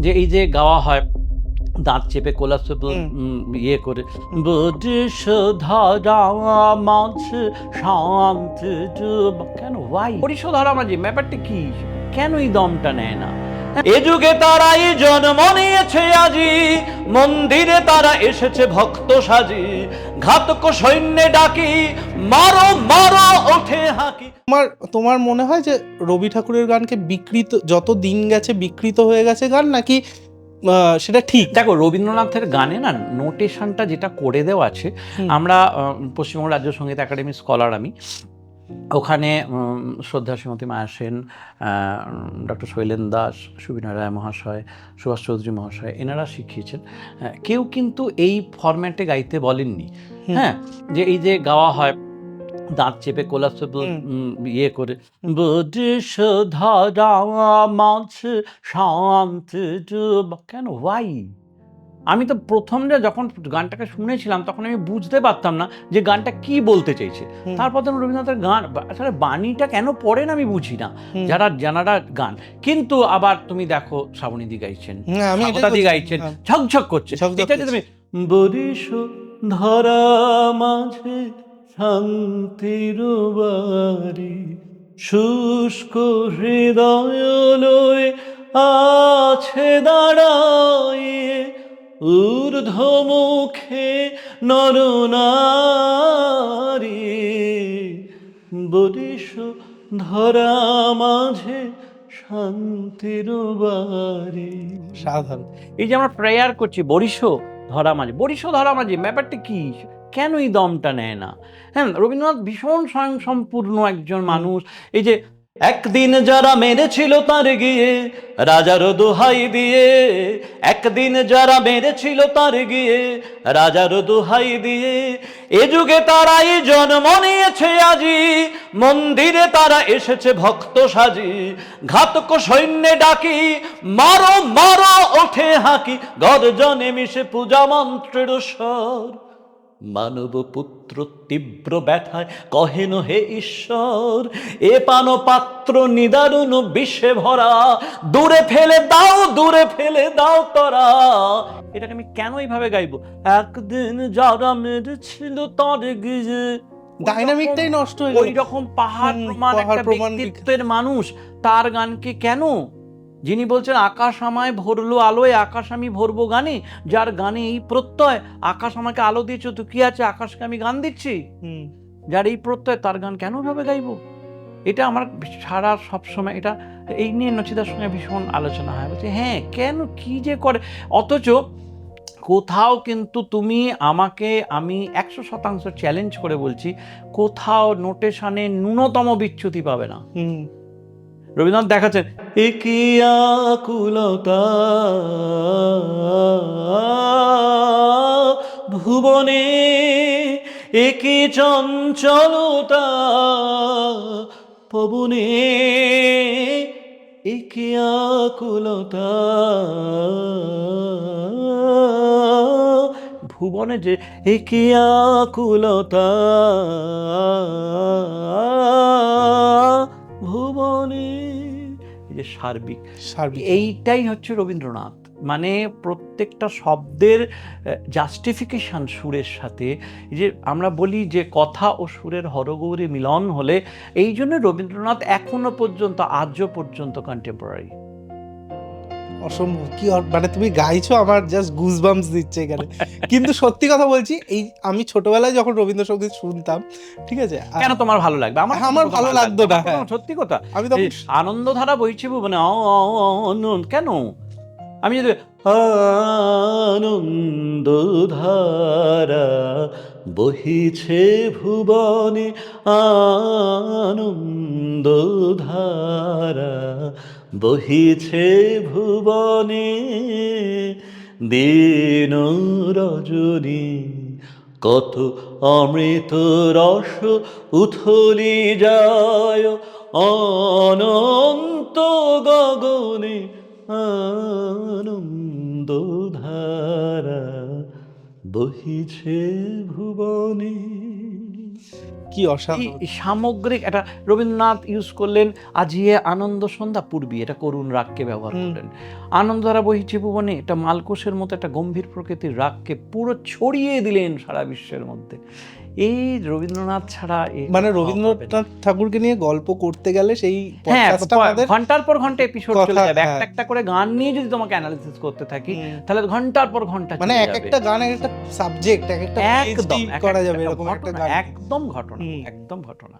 যে এই যে গাওয়া হয় দাঁত চেপে কোলাপসেবল ইয়ে করে, বরিশ ধারা মাঝ শান্ত কেন ওয়াই বরিশ ধারা মাঝে ব্যাপারটা কি, কেন এই দমটা নেয় না? এ যুগে তারাই জন্ম নিয়েছে আজি, মন্দিরে তারা এসেছে ভক্ত সাজি, ঘাতক সৈন্যে ডাকি মারো মারো ওঠে হাঁকি। তোমার মনে হয় যে রবি ঠাকুরের গানকে বিকৃত, যত দিন গেছে বিকৃত হয়ে গেছে গান, নাকি সেটা ঠিক? দেখো, রবীন্দ্রনাথের গানে না নোটেশনটা যেটা করে দেওয়া আছে, আমরা পশ্চিমবঙ্গ রাজ্য সঙ্গীত একাডেমির স্কলার, আমি ওখানে শ্রদ্ধা শ্রীমতী মায়া সেন, ডক্টর শৈলেন দাস, সুবিনয় রায় মহাশয়, সুভাষ চৌধুরী মহাশয়, এনারা শিখিয়েছেন। কেউ কিন্তু এই ফরম্যাটে গাইতে বলেননি। হ্যাঁ, যে এই যে গাওয়া হয় দাঁত চেপে কোলাপসেবল ইয়ে করে, বরিশ ধারা মাঝ শান্ত কেন ওয়াই? আমি তো প্রথমে যখন গানটাকে শুনেছিলাম তখন আমি বুঝতে পারতাম না যে গানটা কি বলতে চেয়েছে। তারপর তো রবীন্দ্রনাথের গান আসলে বাণীটা কেন পড়েন আমি বুঝি না, যারা গান। কিন্তু আবার তুমি দেখো শ্রাবণীদি গাইছেন, স্বাগতাদি গাইছেন, ঝকঝক করছে। এটা যে তুমি বরিশ ধরা মাঝে শান্তির বাড়ি, শুষ্ক হৃদয় লয়ে আছে দাঁড়ায়ে, ঊর্ধ্বমুখে নরনারী, বরিশ ধরা মাঝে শান্তির বাড়ি। সাধারণ এই যে আমরা প্রেয়ার করছি বরিশ ধরা মাঝে ব্যাপারটা কি, কেন এই দমটা নেয় না? হ্যাঁ, রবীন্দ্রনাথ ভীষণ স্বয়ংসম্পূর্ণ একজন মানুষ। এই যে একদিন যারা মেরেছিল তার গিয়ে রাজার দোহাই দিয়ে, একদিন যারা মেরেছিল তার গিয়ে রাজার দোহাই দিয়ে, এ যুগে তারাই জন্ম নিয়েছে আজি, মন্দিরে তারা এসেছে ভক্ত সাজি, ঘাতক সৈন্যে ডাকি মারো মারো ওঠে হাঁকি, গর্জনে মিশে পূজা মন্ত্রের স্বর, মানব পুত্র তীব্র ব্যথায় কহেন হে ঈশ্বর, এ পান পাত্র নিদারুণ বিষে ভরা, দূরে ফেলে দাও তরা। এটাকে আমি কেন এইভাবে গাইবো? একদিন যারা মেরেছিল তার গিয়ে, ডাইনামিকটাই নষ্ট হয়ে গেল। ওই রকম পাহাড় প্রমাণ একটা ব্যক্তিত্বের মানুষ, তার গানকে কেন? যিনি বলছেন আকাশ আমায় ভরলো আলোয়, আকাশ আমি ভরবো গানে, যার গানে এই প্রত্যয়, আকাশ আমাকে আলো দিয়েছো তো কি আছে, আকাশকে আমি গান দিচ্ছি, যার এই প্রত্যয়, তার গান কেন ভাবে গাইবো? এটা আমার সারা সবসময় এটা এই নিয়ে নচিদার সঙ্গে ভীষণ আলোচনা হয়, বলছে হ্যাঁ কেন কি যে করে। অথচ কোথাও কিন্তু তুমি আমাকে, আমি 100% চ্যালেঞ্জ করে বলছি, কোথাও নোটেশনে ন্যূনতম বিচ্যুতি পাবে না। রবীন্দ্রনাথ দেখাচ্ছেন এ কি আকুলতা ভুবনে, এ কি চঞ্চলতা পবনে, এ কি আকুলতা ভুবনে, যে এ কি আকুলতা ভুবনে, এই যে সার্বিক, এইটাই হচ্ছে রবীন্দ্রনাথ। মানে প্রত্যেকটা শব্দের জাস্টিফিকেশন সুরের সাথে, যে আমরা বলি যে কথা ও সুরের হরগৌরী মিলন হলে, এই জন্য রবীন্দ্রনাথ এখনো পর্যন্ত আজও পর্যন্ত কন্টেম্পোরারি। অসম্ভব। কি মানে তুমি গাইছো, আমার জাস্ট গুজবাম্পস দিচ্ছে এখানে। কিন্তু সত্যি কথা বলছি, এই আমি ছোটবেলায় যখন রবীন্দ্রসঙ্গীত শুনতাম, ঠিক আছে, কেন তোমার ভালো লাগবে? আমার ভালো লাগতো না। সত্যি কথা, আমি তখন আনন্দধারা বইছে ভুবনে, কেন আমি যদি আনন্দধারা বহিছে ভুবনে, আনন্দধারা বহিছে ভুবনে, দিন রজনী কত অমৃত রস উথলি যায়, অনন্ত গগনে আনন্দধারা বহিছে ভুবনে। কি অসাধারণ। এই সামগ্রিক একটা রবীন্দ্রনাথ ইউজ করলেন আজিয়ে আনন্দ সন্ধ্যা পূর্বী, এটা করুণ রাগকে ব্যবহার করলেন। আনন্দধারা বহিছে ভুবনে, এটা মালকোষের মতো একটা গম্ভীর প্রকৃতির রাগকে পুরো ছড়িয়ে দিলেন সারা বিশ্বের মধ্যে। এই রবীন্দ্রনাথ ছাড়া মানে রবীন্দ্রনাথ ঠাকুরকে নিয়ে গল্প করতে গেলে সেই হ্যাঁ পডকাস্টটা আমাদের ঘন্টার পর ঘন্টা এপিসোড চলে কথা, যাবে। হ্যাঁ। একটা একটা করে গান নিয়ে যদি তোমাকে অ্যানালিসিস করতে থাকি তাহলে ঘন্টার পর ঘন্টা মানে চলে এক যাবে। একটা গানের একটা সাবজেক্ট, এক একটা একদম PhD করা যাবে এরকম একটা গান। একদম ঘটনা, হুম। একদম ঘটনা।